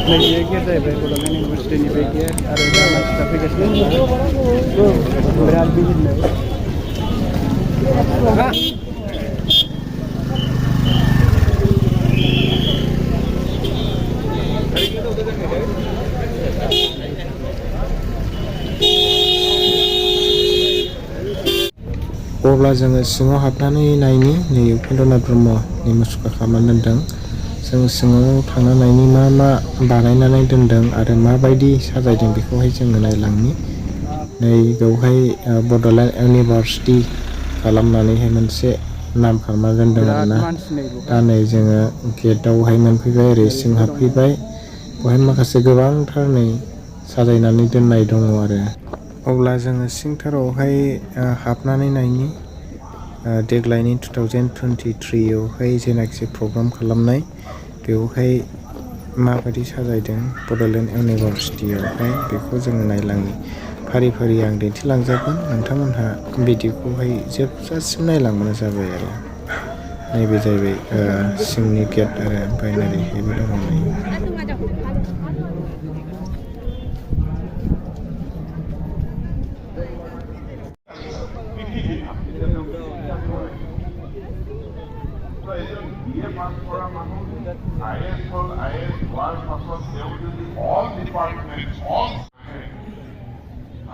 नैबे गेट जाहैबाय बड'लेण्ड इउनिभारसिटिनि बे गेट आरो दा मानसिफ्रा फैगासिनो बिराद भिजिटनो अब्ला जोङो सिङाव हाबनानै नायनि नै उपेन्द्रनाथ ब्रह्मनि मुसुखा खालामनानै दोनदों। जों सिङाव थांना नायनि मा मा बानायनानै दोनदों आरो माबायदि साजायदों बेखौहाय जोङो नायलांनि। नै बेवहाय बड'लेण्ड इउनिभारसिटि खालामनानैहाय मोनसे नाम खालामना दोनदों आरोना। दा नै जोङो गेटआवहाय मोनफैबाय, ओरै सिं हाबफैबाय। बेवहाय माखासे गोबांथार नै साजायनानै दोननाय दङ आरो। अब्ला जोङो सिंथारावहाय हाबनानै नायनि देग्लायनि 2023आवहाय जेनाखि प्रग्राम खालामनाय बेवहाय माबायदि साजायदों बड'लेण्ड इउनिभारसिटियावहाय बेखौ जोङो नायलांनि। फारि फारि आं दिन्थिलांजोबगोन, नोंथांमोनहा भिडिअखौहाय जोबजासिम नायलांबानो जाबाय आरो। नैबे जाहैबाय सिंनि गेट आरो ओमफ्राय नोरैहायबो दङ नै।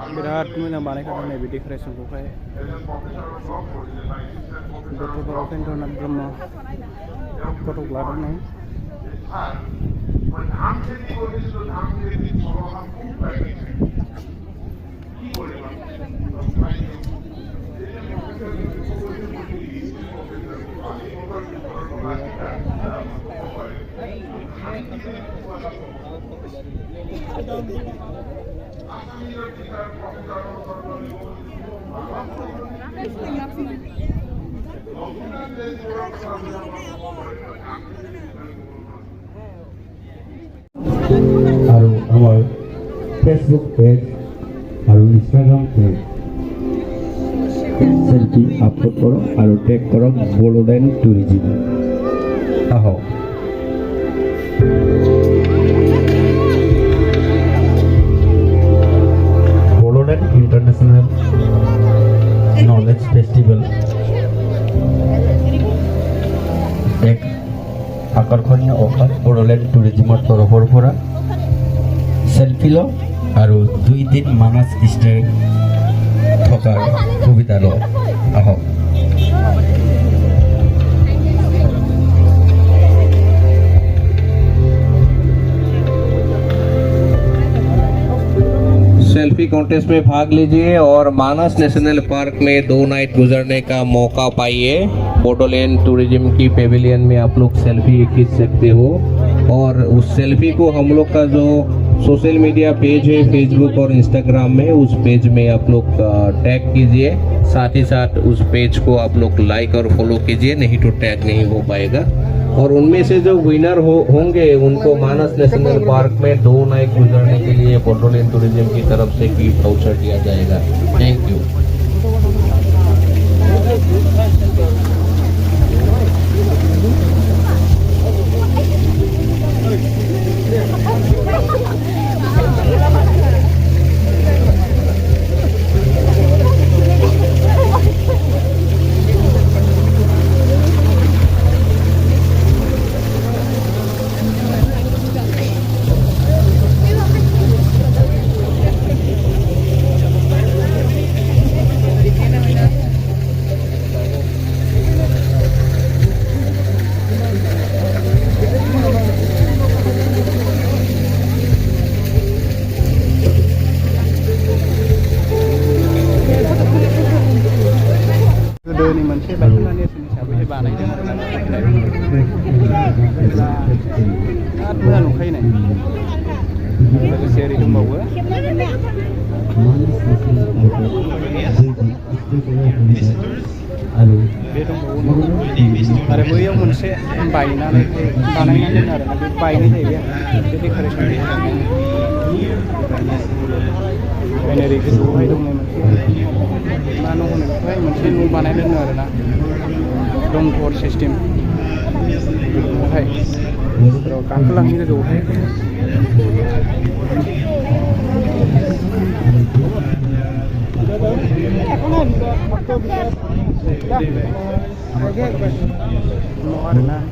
बिराद मोजां बानायखादों नैबे डेक'रेसनखौहाय। डक्टर उपेन्द्रनाथ ब्रह्म फटक लादों नै। আৰু আমাৰ ফেচবুক পেজ আৰু ইনষ্টাগ্ৰাম পেজ সেলফি আপলোড কৰক আৰু টেগ কৰক বড়োলেণ্ড টুৰিজিম। আহক। বড়োলেণ্ড ইণ্টাৰনেশ্যনেল নলেজ ফেষ্টিভেল এক আকৰ্ষণীয় অফাৰ বড়োলেণ্ড টুৰিজিমৰ তৰফৰ পৰা। সেলফি লওক আৰু 2 দিন মানাস ষ্টে থকাৰ সুবিধা লওক। আহক। सेल्फी कॉन्टेस्ट में भाग लीजिए और मानस नेशनल पार्क में 2 नाइट गुजरने का मौका पाइए। बोडोलैंड टूरिज्म की पेविलियन में आप लोग सेल्फी खींच सकते हो और उस सेल्फी को हम लोग का जो सोशल मीडिया पेज है फेसबुक और इंस्टाग्राम में, उस पेज में आप लोग टैग कीजिए। साथ ही साथ उस पेज को आप लोग लाइक और फॉलो कीजिए, नहीं तो टैग नहीं हो पाएगा। और उनमें से जो विनर होंगे उनको मानस नेशनल पार्क में 2 नाइट गुजरने के लिए बोडोलैंड टूरिज्म की तरफ से गिफ्ट वाउचर दिया जाएगा। Thank you. गोदोनि मोनसे बायखोन्दा नेरसोन हिसाबै बानायदों आरोना। बिराद मोजां नुखायो नै। लोगोसे ओरै दंबावो बे दंबावो आरो बैयाव मोनसे बानायनानै दोनो आरोना। बे बायनाय जाहैबाय बे डेक'रेसन ओमफ्राय ओरै गोजौआवहाय दङ मोनसे मा न' होनो बेखौहाय मोनसे न' बानायना दोनो आरोना, दमघर सिस्टेम बेखौहाय Terus kakelang gitu tuh. Nah,